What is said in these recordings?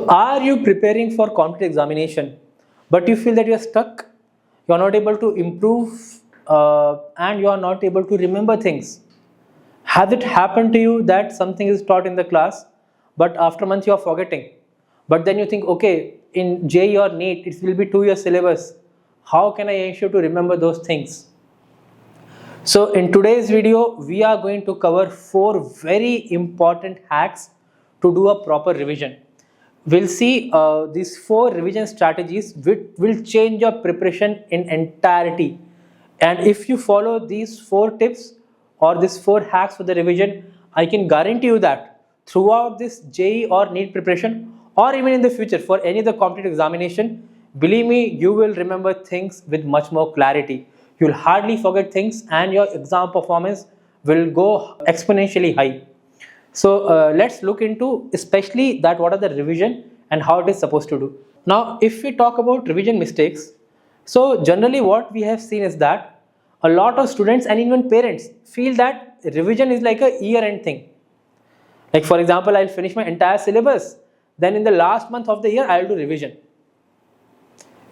So are you preparing for competitive examination, but you feel that you are stuck, you are not able to improve, and you are not able to remember things? Has it happened to you that something is taught in the class, but after a month you are forgetting? But then you think, okay, in JEE or NEET, it will be 2 year syllabus. How can I ensure to remember those things? So in today's video, we are going to cover 4 very important hacks to do a proper revision. We'll see these 4 revision strategies which will change your preparation in entirety. And if you follow these 4 tips or these 4 hacks for the revision, I can guarantee you that throughout this JEE or NEET preparation, or even in the future for any of the competitive examination, believe me, you will remember things with much more clarity. You will hardly forget things and your exam performance will go exponentially high. So let's look into especially that what are the revision and how it is supposed to do. Now, if we talk about revision mistakes, so generally what we have seen is that a lot of students and even parents feel that revision is like a year-end thing. Like for example, I'll finish my entire syllabus, then in the last month of the year, I'll do revision.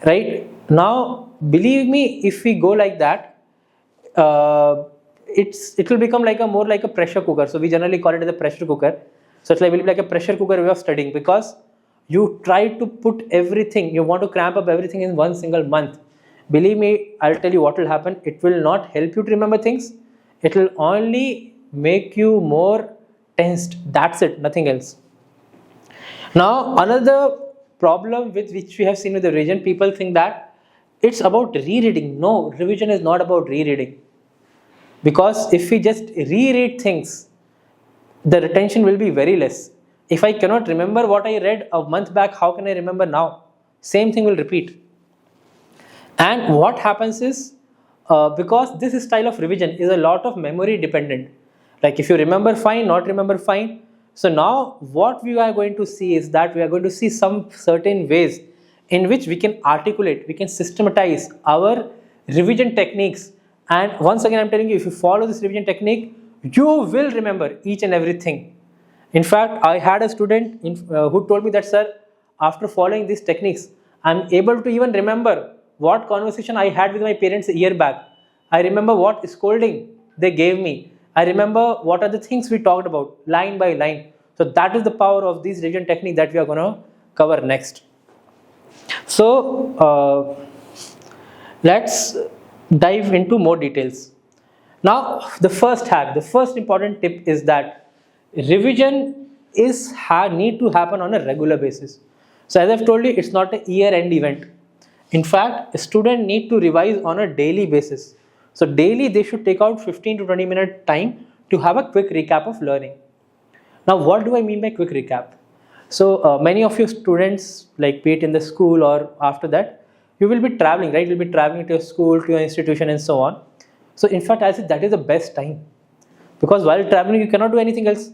Right? Now, believe me, if we go like that, it will become like more like a pressure cooker. So we generally call it as a pressure cooker. So it's like will be like a pressure cooker way of studying, because you try to put everything, you want to cramp up everything in one single month. Believe me, I'll tell you what will happen. It will not help you to remember things. It will only make you more tensed. That's it, nothing else. Now, another problem with which we have seen with the revision, people think that it's about rereading. No, revision is not about rereading. Because if we just reread things, the retention will be very less. If I cannot remember what I read a month back, how can I remember now? Same thing will repeat. And what happens is, because this style of revision is a lot of memory dependent. Like if you remember fine, not remember fine. So now what we are going to see is that we are going to see some certain ways in which we can articulate, we can systematize our revision techniques. And once again, I'm telling you, if you follow this revision technique, you will remember each and everything. In fact, I had a student who told me that, sir, after following these techniques, I'm able to even remember what conversation I had with my parents a year back. I remember what scolding they gave me. I remember what are the things we talked about line by line. So that is the power of this revision technique that we are going to cover next. So let's dive into more details. Now, the first hack, the first important tip is that revision need to happen on a regular basis. So as I've told you, it's not a year-end event. In fact, a student need to revise on a daily basis. So daily they should take out 15 to 20 minute time to have a quick recap of learning. Now, what do I mean by quick recap? So many of your students, like be it in the school or after that, you will be traveling, right? You'll be traveling to your school, to your institution and so on. So in fact, I said that is the best time, because while traveling, you cannot do anything else.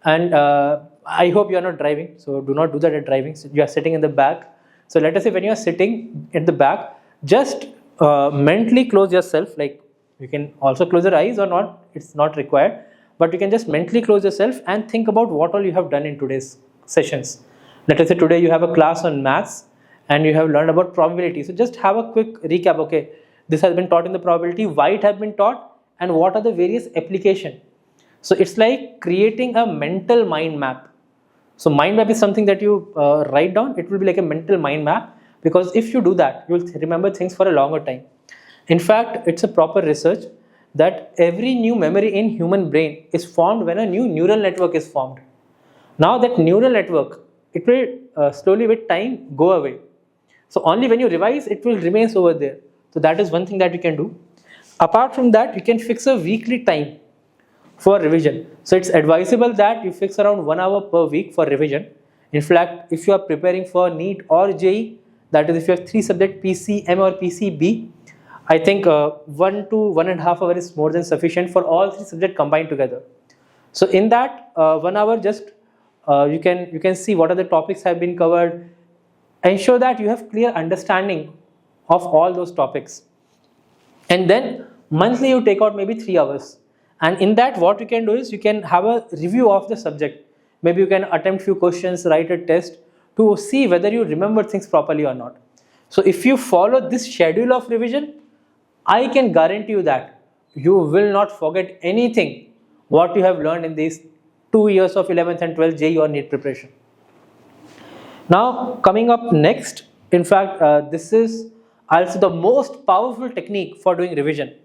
And I hope you are not driving. So do not do that at driving. So you are sitting in the back. So let us say when you are sitting at the back, just mentally close yourself. Like you can also close your eyes or not, it's not required, but you can just mentally close yourself and think about what all you have done in today's sessions. Let us say today you have a class on maths and you have learned about probability. So just have a quick recap. Okay, this has been taught in the probability, why it has been taught, and what are the various application. So it's like creating a mental mind map. So mind map is something that you write down. It will be like a mental mind map, because if you do that, you will remember things for a longer time. In fact, it's a proper research that every new memory in human brain is formed when a new neural network is formed. Now that neural network, it will slowly with time go away. So only when you revise, it will remain over there. So that is one thing that you can do. Apart from that, you can fix a weekly time for revision. So it's advisable that you fix around 1 hour per week for revision. In fact, if you are preparing for NEET or JEE, that is if you have 3 subject PCM or PCB, I think 1 to 1.5 hours is more than sufficient for all 3 subjects combined together. So in that 1 hour, just you can see what are the topics have been covered. Ensure that you have clear understanding of all those topics. And then monthly you take out maybe 3 hours. And in that, what you can do is you can have a review of the subject. Maybe you can attempt few questions, write a test to see whether you remember things properly or not. So if you follow this schedule of revision, I can guarantee you that you will not forget anything what you have learned in these 2 years of 11th and 12th JEE or NEET preparation. Now coming up next, in fact this is also the most powerful technique for doing revision.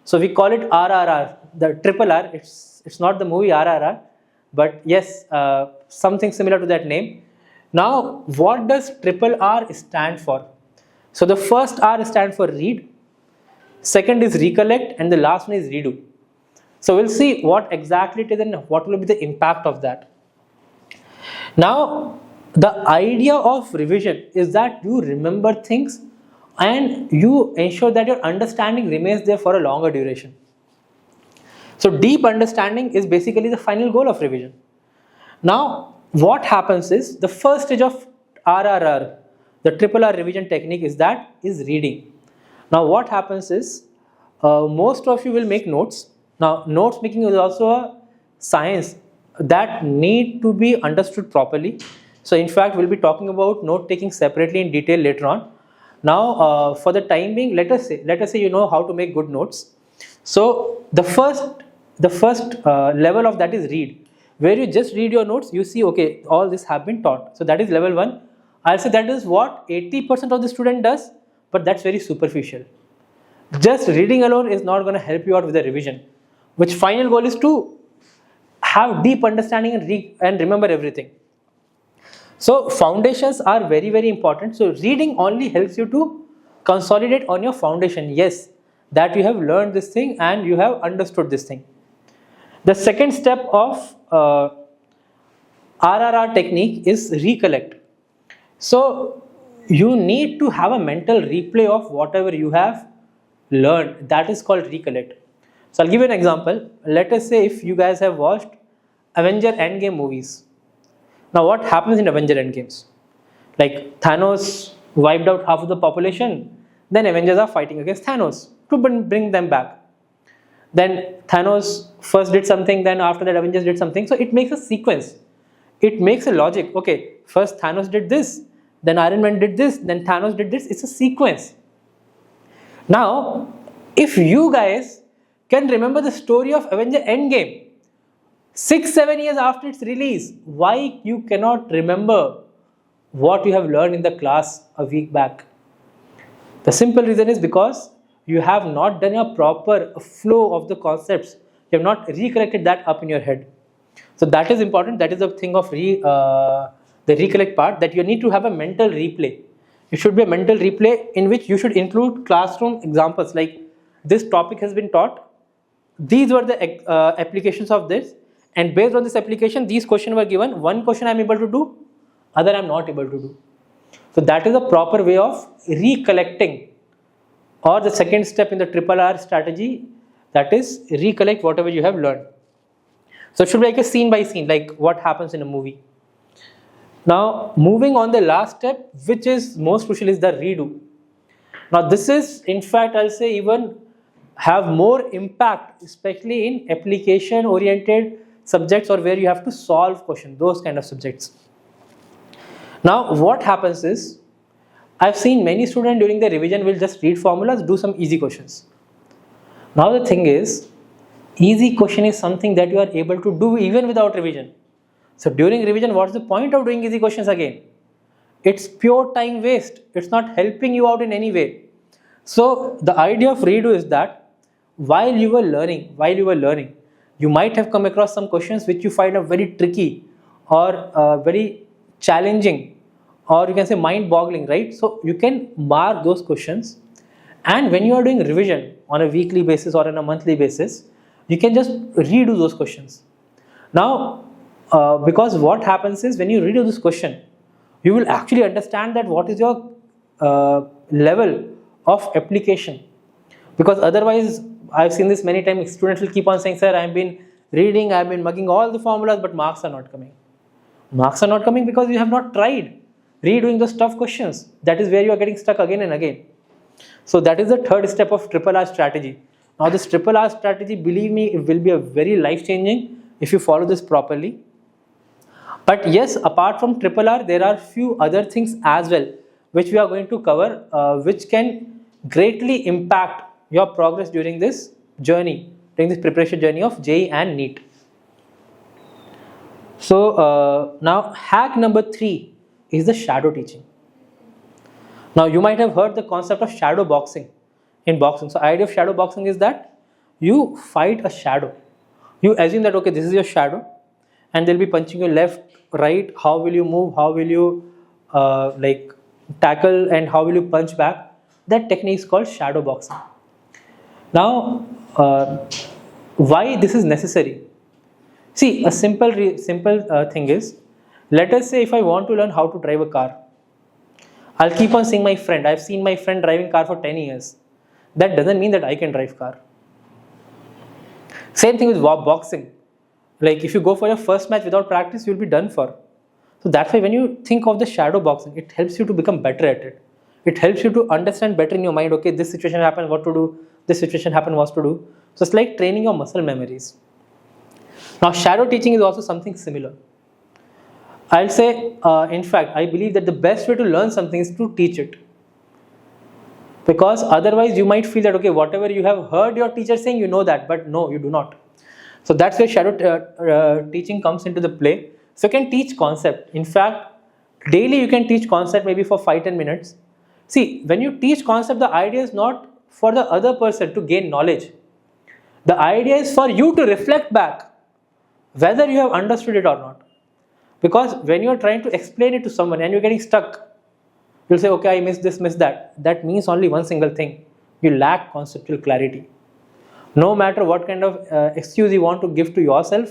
So we call it RRR, the triple R. It's not the movie RRR, but yes, something similar to that name. Now what does triple R stand for? So the first R stands for read, second is recollect, and the last one is redo. So we'll see what exactly it is and what will be the impact of that. Now the idea of revision is that you remember things and you ensure that your understanding remains there for a longer duration. So deep understanding is basically the final goal of revision. Now what happens is, the first stage of RRR, the triple R revision technique, is reading. Now what happens is, most of you will make notes. Now notes making is also a science that need to be understood properly. So in fact we'll be talking about note taking separately in detail later on. Now for the time being, let us say you know how to make good notes. So the first level of that is read, where you just read your notes, you see okay, all this have been taught. So that is level 1. I'll say that is what 80% of the student does, but that's very superficial. Just reading alone is not going to help you out with the revision, which final goal is to have deep understanding and remember everything. So foundations are very, very important. So reading only helps you to consolidate on your foundation. Yes, that you have learned this thing and you have understood this thing. The second step of RRR technique is recollect. So you need to have a mental replay of whatever you have learned. That is called recollect. So I'll give you an example. Let us say if you guys have watched Avenger Endgame movies. Now what happens in Avenger Endgames? Like Thanos wiped out half of the population, then Avengers are fighting against Thanos to bring them back. Then Thanos first did something, then after that Avengers did something. So it makes a sequence. It makes a logic. Okay, first Thanos did this, then Iron Man did this, then Thanos did this. It's a sequence. Now, if you guys can remember the story of Avenger Endgame 6-7 years after its release, why you cannot remember what you have learned in the class a week back? The simple reason is because you have not done a proper flow of the concepts. You have not recollected that up in your head. So that is important. That is the thing of the recollect part, that you need to have a mental replay. It should be a mental replay in which you should include classroom examples, like this topic has been taught, these were the applications of this, and based on this application these questions were given. One question I am able to do, other I am not able to do. So that is a proper way of recollecting, or the second step in the triple R strategy, that is recollect whatever you have learned. So it should be like a scene by scene, like what happens in a movie. Now moving on, the last step, which is most crucial, is the redo. Now this is, in fact, I'll say even have more impact, especially in application oriented subjects or where you have to solve questions, those kind of subjects. Now what happens is, I've seen many students during the revision will just read formulas, do some easy questions. Now the thing is, easy question is something that you are able to do even without revision. So during revision, what's the point of doing easy questions again? It's pure time waste. It's not helping you out in any way. So the idea of redo is that while you were learning, you might have come across some questions which you find are very tricky or very challenging, or you can say mind-boggling, right? So you can mark those questions, and when you are doing revision on a weekly basis or on a monthly basis, you can just redo those questions. Now, because what happens is, when you redo this question, you will actually understand that what is your level of application. Because otherwise, I've seen this many times, students will keep on saying, sir, I've been reading, I've been mugging all the formulas, but marks are not coming. Marks are not coming because you have not tried redoing those tough questions. That is where you are getting stuck again and again. So that is the third step of triple R strategy. Now this triple R strategy, believe me, it will be a very life-changing if you follow this properly. But yes, apart from triple R, there are few other things as well which we are going to cover, which can greatly impact your progress during this journey, during this preparation journey of JEE and NEET. So now hack number 3 is the shadow teaching. Now you might have heard the concept of shadow boxing in boxing. So idea of shadow boxing is that you fight a shadow. You assume that okay, this is your shadow and they'll be punching you left, right. How will you move? How will you like tackle, and how will you punch back? That technique is called shadow boxing. Now why this is necessary? See, a simple thing is, let us say if I want to learn how to drive a car, I'll keep on seeing my friend. I've seen my friend driving car for 10 years. That doesn't mean that I can drive car. Same thing with boxing. Like if you go for your first match without practice, you'll be done for. So that's why when you think of the shadow boxing, it helps you to become better at it. It helps you to understand better in your mind, okay, this situation happened, what to do, this situation happened, what to do. So it's like training your muscle memories. Now shadow teaching is also something similar. I'll say, in fact, I believe that the best way to learn something is to teach it. Because otherwise you might feel that, okay, whatever you have heard your teacher saying, you know that, but no, you do not. So that's where shadow teaching comes into the play. So you can teach concept. In fact, daily you can teach concept maybe for 5-10 minutes. See, when you teach concept, the idea is not for the other person to gain knowledge. The idea is for you to reflect back whether you have understood it or not. Because when you are trying to explain it to someone and you're getting stuck, you'll say, okay, I missed this, missed that. That means only one single thing. You lack conceptual clarity. No matter what kind of excuse you want to give to yourself,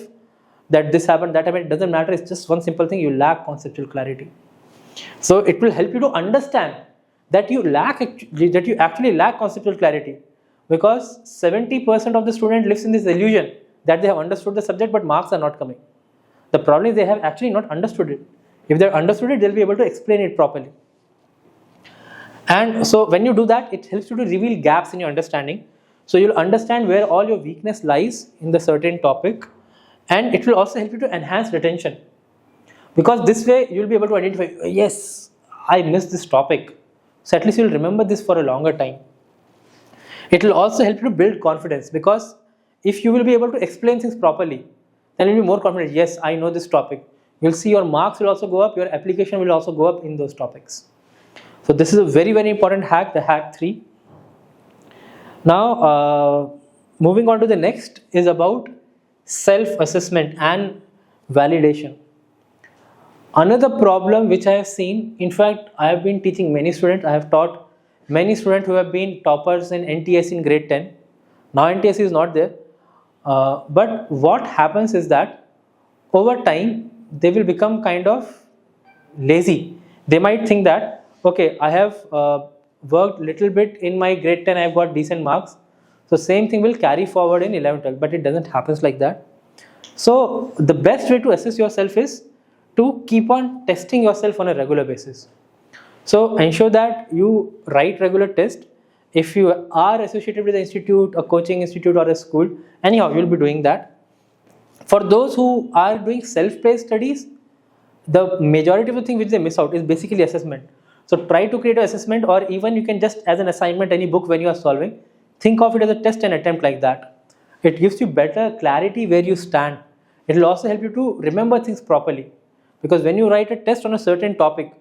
that this happened, that happened, it doesn't matter. It's just one simple thing. You lack conceptual clarity. So it will help you to understand that you actually lack conceptual clarity. Because 70% of the student lives in this illusion that they have understood the subject, but marks are not coming. The problem is they have actually not understood it. If they have understood it, they'll be able to explain it properly. And so when you do that, it helps you to reveal gaps in your understanding. So you'll understand where all your weakness lies in the certain topic, and it will also help you to enhance retention. Because this way you'll be able to identify, yes, I missed this topic. So at least you'll remember this for a longer time. It will also help you to build confidence, because if you will be able to explain things properly, then you'll be more confident. Yes, I know this topic. You'll see your marks will also go up, your application will also go up in those topics. So this is a very, very important hack, the hack 3. Now, moving on to the next is about self-assessment and validation. Another problem which I have seen, in fact, I have been teaching many students. I have taught many students who have been toppers in NTS in grade 10. Now NTS is not there. But what happens is that over time, they will become kind of lazy. They might think that, okay, I have worked little bit in my grade 10, I have got decent marks. So same thing will carry forward in 11, 12, but it doesn't happen like that. So the best way to assess yourself is to keep on testing yourself on a regular basis. So ensure that you write regular tests. If you are associated with an institute, a coaching institute or a school, anyhow, you will be doing that. For those who are doing self-paced studies, the majority of the thing which they miss out is basically assessment. So try to create an assessment, or even you can just as an assignment, any book when you are solving, think of it as a test and attempt like that. It gives you better clarity where you stand. It will also help you to remember things properly. Because when you write a test on a certain topic,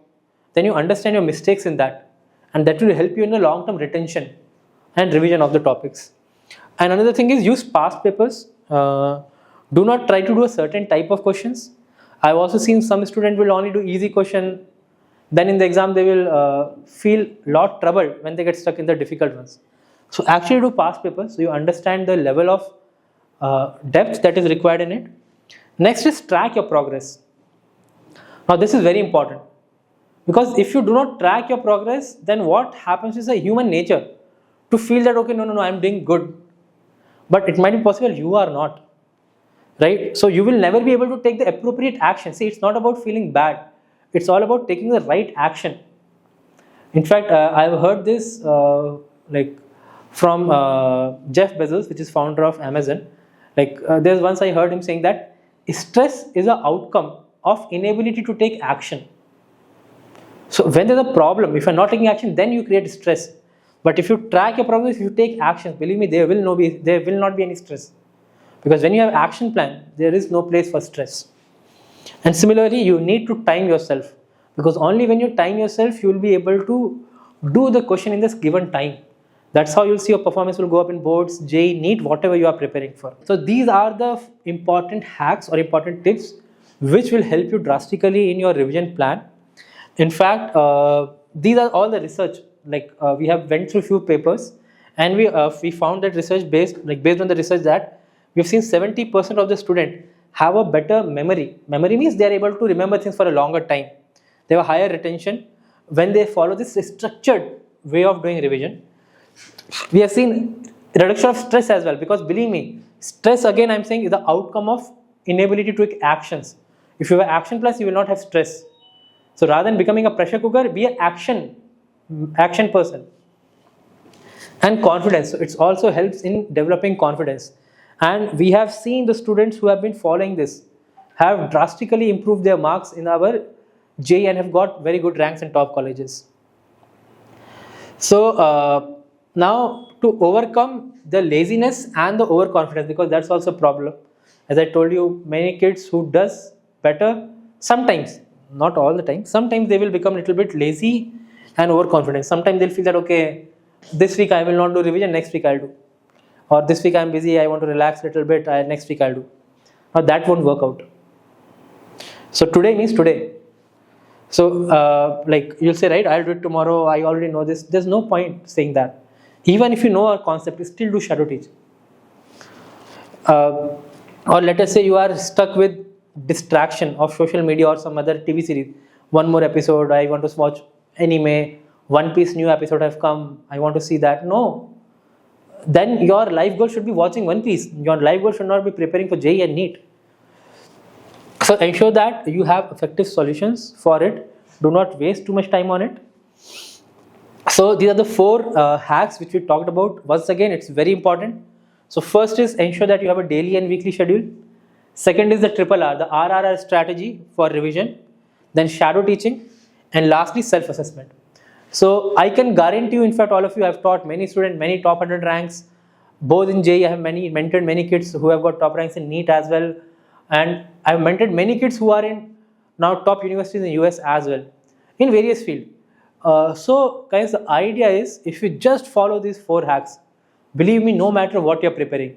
then you understand your mistakes in that. And that will help you in the long-term retention and revision of the topics. And another thing is use past papers. Do not try to do a certain type of questions. I've also seen some students will only do easy question. Then in the exam they will feel lot troubled when they get stuck in the difficult ones. So actually do past papers so you understand the level of depth that is required in it. Next is track your progress. Now this is very important. Because if you do not track your progress, then what happens is a human nature to feel that, okay, no, I'm doing good. But it might be possible you are not. Right? So you will never be able to take the appropriate action. See, it's not about feeling bad. It's all about taking the right action. In fact, I've heard this from Jeff Bezos, which is founder of Amazon. There's once I heard him saying that stress is an outcome of inability to take action. So when there's a problem, if you're not taking action, then you create stress. But if you track your problems, if you take action, believe me, there will not be any stress. Because when you have action plan, there is no place for stress. And similarly, you need to time yourself, because only when you time yourself, you will be able to do the question in this given time. That's how you'll see your performance will go up in boards, JEE, NEET, whatever you are preparing for. So these are the important hacks or important tips which will help you drastically in your revision plan. In fact, these are all the research. We have went through few papers, and we found that research based on the research that we've seen 70% of the student have a better memory. Memory means they are able to remember things for a longer time. They have a higher retention when they follow this structured way of doing revision. We have seen reduction of stress as well, because believe me, stress, again I'm saying, is the outcome of inability to take actions. If you have action plus, you will not have stress. So rather than becoming a pressure cooker, be an action person. And confidence, so it also helps in developing confidence. And we have seen the students who have been following this have drastically improved their marks in our JEE and have got very good ranks in top colleges. So now to overcome the laziness and the overconfidence, because that's also a problem. As I told you, many kids who does better, sometimes, not all the time, sometimes they will become a little bit lazy and overconfident. Sometimes they'll feel that, okay, this week I will not do revision, next week I'll do. Or this week I'm busy, I want to relax a little bit, next week I'll do. Now that won't work out. So today means today. So you'll say, right, I'll do it tomorrow, I already know this. There's no point saying that. Even if you know a concept, you still do shadow teach. Or let us say you are stuck with distraction of social media or some other TV series. One more episode, I want to watch anime, One Piece new episode have come, I want to see that. No. Then your life goal should be watching One Piece. Your life goal should not be preparing for JEE and NEET. So ensure that you have effective solutions for it. Do not waste too much time on it. So these are the 4 hacks which we talked about. Once again, it's very important. So first is ensure that you have a daily and weekly schedule. Second is the RRR, the RRR strategy for revision. Then shadow teaching. And lastly, self-assessment. So I can guarantee you, in fact, all of you have taught many students, many top 100 ranks, both in JEE. I have mentored many kids who have got top ranks in NEET as well. And I have mentored many kids who are in now top universities in US as well, in various fields. So guys, the idea is, if you just follow these 4 hacks, believe me, no matter what you're preparing,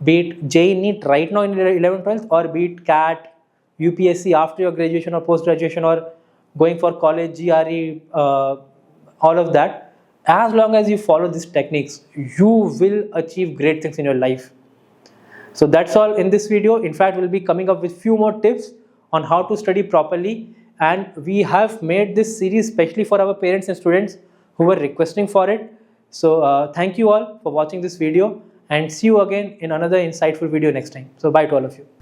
be it JEE, NEET right now in 11th, 12th, or be it CAT, UPSC after your graduation or post-graduation, or going for college, GRE, all of that, as long as you follow these techniques, you will achieve great things in your life. So that's all in this video. In fact, we'll be coming up with few more tips on how to study properly, and we have made this series specially for our parents and students who were requesting for it. So thank you all for watching this video, and see you again in another insightful video next time. So bye to all of you.